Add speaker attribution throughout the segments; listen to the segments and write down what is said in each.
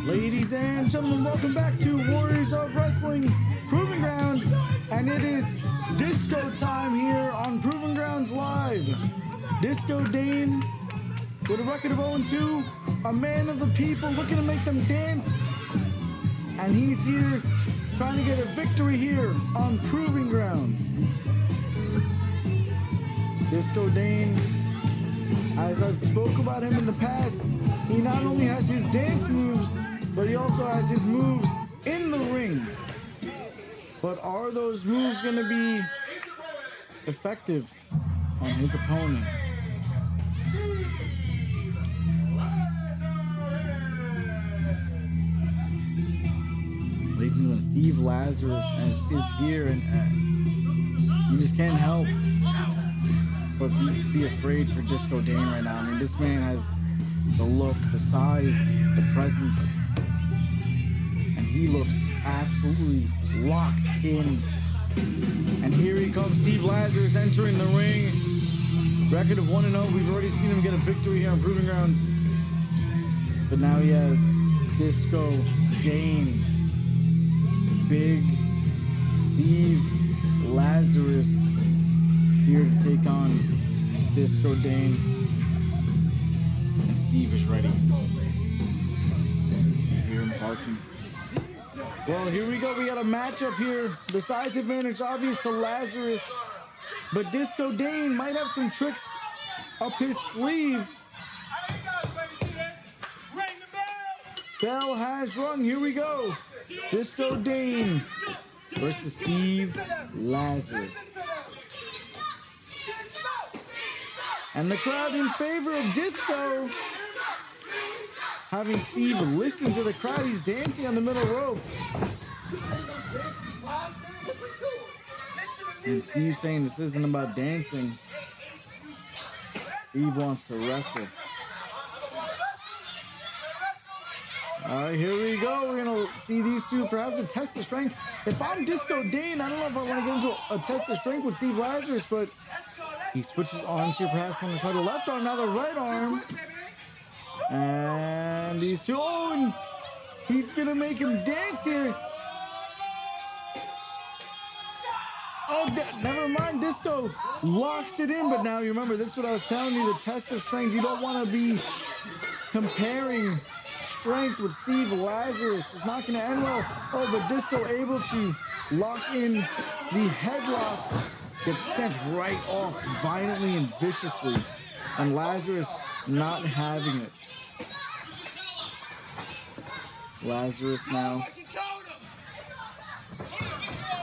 Speaker 1: Ladies and gentlemen, welcome back to Warriors of Wrestling Proving Grounds, and it is disco time here on Proving Grounds Live. Disco Dane with a record of 0-2, a man of the people looking to make them dance, and he's here trying to get a victory here on Proving Grounds. Disco Dane, as I've spoke about him in the past, he not only has his dance moves, but he also has his moves in the ring. But are those moves going to be effective on his opponent? Ladies and gentlemen, Steve Lazarus is here, and you just can't help but be afraid for Disco Dane right now. I mean, this man has the look, the size, the presence, and he looks absolutely locked in. And here he comes, Steve Lazarus entering the ring. Record of 1-0. We've already seen him get a victory here on Proving Grounds. But now he has Disco Dane. Big Steve Lazarus here to take on Disco Dane. And Steve is ready. You hear him barking. Well, here we go. We got a matchup here. The size advantage obvious to Lazarus, but Disco Dane might have some tricks up his sleeve. Bell has rung. Here we go. Disco Dane versus Steve Lazarus. And the crowd in favor of Disco. Having Steve listen to the crowd, he's dancing on the middle rope. And Steve saying this isn't about dancing. Steve wants to wrestle. All right, here we go. We're going to see these two perhaps a test of strength. If I'm Disco Dane, I don't know if I want to get into a test of strength with Steve Lazarus, but he switches arms here, perhaps from the side of the left arm, now the right arm. And these two, oh, and he's going to make him dance here. Oh, never mind. Disco locks it in, but now you remember, this is what I was telling you, the test of strength. You don't want to be comparing strength with Steve Lazarus. It's not going to end well. Oh, but Disco able to lock in the headlock. Gets sent right off violently and viciously. And Lazarus not having it. Lazarus now.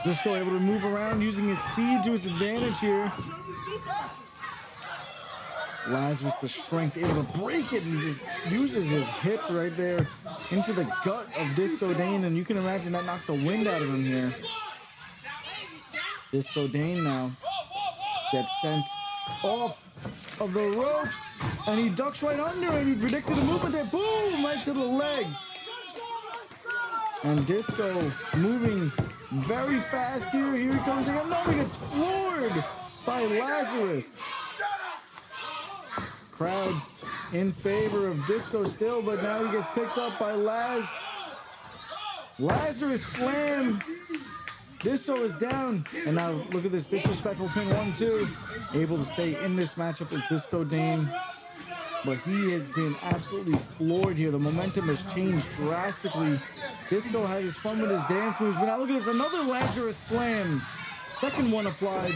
Speaker 1: Disco able to move around using his speed to his advantage here. Lazarus, the strength, able to break it, and just uses his hip right there into the gut of Disco Dane, and you can imagine that knocked the wind out of him here. Disco Dane now gets sent off of the ropes, and he ducks right under, and he predicted a movement there. Boom! Right to the leg. And Disco moving very fast here. Here he comes again. No, he gets floored by Lazarus. Crowd in favor of Disco still, but now he gets picked up by Lazarus slam. Disco is down, and now look at this disrespectful pin 1-2. Able to stay in this matchup is Disco Dane, but he has been absolutely floored here. The momentum has changed drastically. Disco had his fun with his dance moves, but now look at this, another Lazarus slam. Second one applied.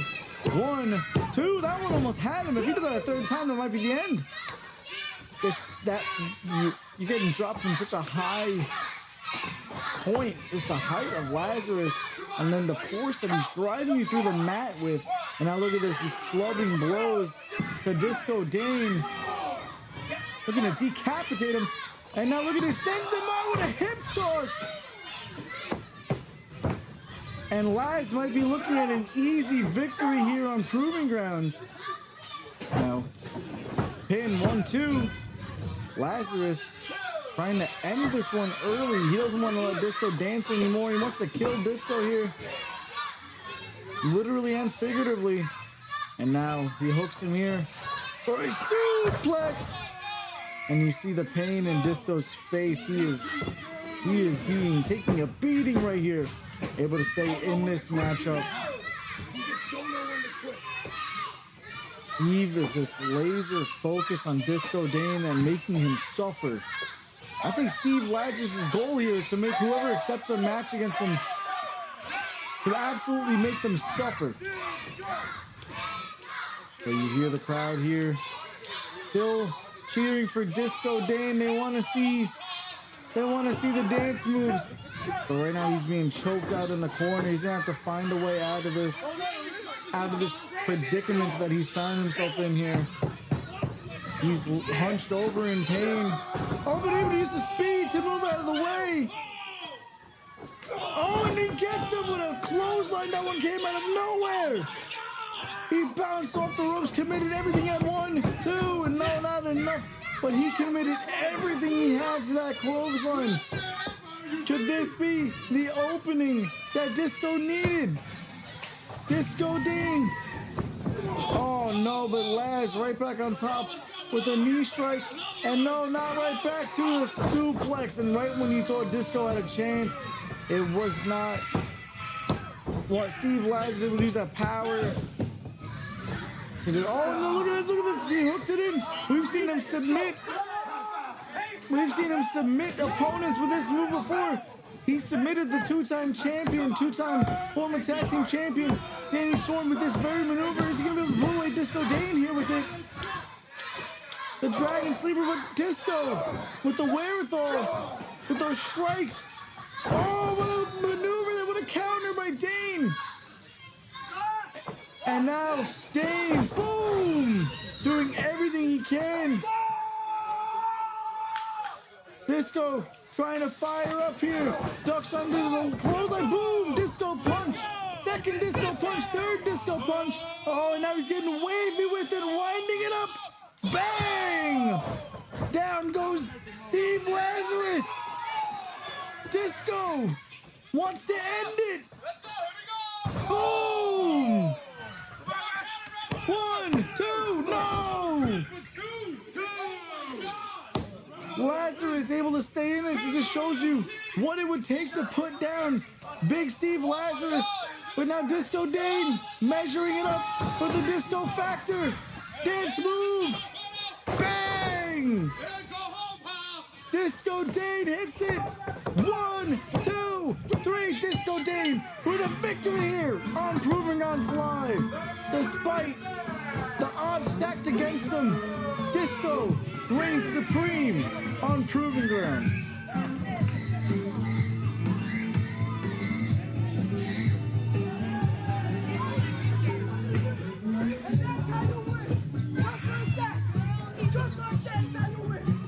Speaker 1: 1, 2, that one almost had him. If he did that a third time, that might be the end. You're getting dropped from such a high point. It's the height of Lazarus, and then the force that he's driving you through the mat with. And now look at this, these clubbing blows to Disco Dane. Looking to decapitate him. And now look at this, sends him out with a hip toss. And Laz might be looking at an easy victory here on Proving Grounds. Now, pin 1-2. Lazarus trying to end this one early. He doesn't want to let Disco dance anymore. He wants to kill Disco here. Literally and figuratively. And now he hooks him here for a suplex. And you see the pain in Disco's face. He is He is taking a beating right here. Able to stay in this matchup. Steve is this laser focus on Disco Dane and making him suffer. I think Steve Lazarus' goal here is to make whoever accepts a match against him to absolutely make them suffer. So you hear the crowd here still cheering for Disco Dane. They want to see the dance moves. But right now he's being choked out in the corner. He's gonna have to find a way out of this predicament that he's found himself in here. He's hunched over in pain. Oh, but able to use the speed to move out of the way. Oh, and he gets him with a clothesline. That one came out of nowhere. He bounced off the ropes, committed everything at 1, 2, and no, not enough. But he committed everything he had to that clothesline. Could this be the opening that Disco needed? Disco Dane. Oh no, but Laz right back on top with a knee strike. And no, not right back to a suplex. And right when you thought Disco had a chance, it was not. What Steve Lazarus would use that power to do. Oh no, look at this, he hooks it in. We've seen him submit. We've seen him submit opponents with this move before. He submitted the two-time champion, two-time former tag team champion, Danny Storm, with this very maneuver. Is he going to be able to pull away Disco Dane here with it? The Dragon Sleeper with Disco, with the wherewithal, with those strikes. Oh, what a maneuver, what a counter by Dane. And now Dane, boom, doing everything he can. Disco trying to fire up here. Ducks under the clothesline. Boom! Disco punch. Second disco punch. Third disco punch. Oh, and now he's getting wavy with it. Winding it up. Bang! Down goes Steve Lazarus. Disco wants to end it. Boom! 1, 2, no! Lazarus able to stay in this. It just shows you what it would take to put down Big Steve Lazarus. But now Disco Dane measuring it up for the disco factor. Dance move. Bang! Disco Dane hits it. 1, 2, 3. Disco Dane with a victory here on Proving Grounds Live. Despite the odds stacked against him, Disco reigns supreme on Proving Grounds.
Speaker 2: And that's how you win. Just like that. Just like that, that's how you win.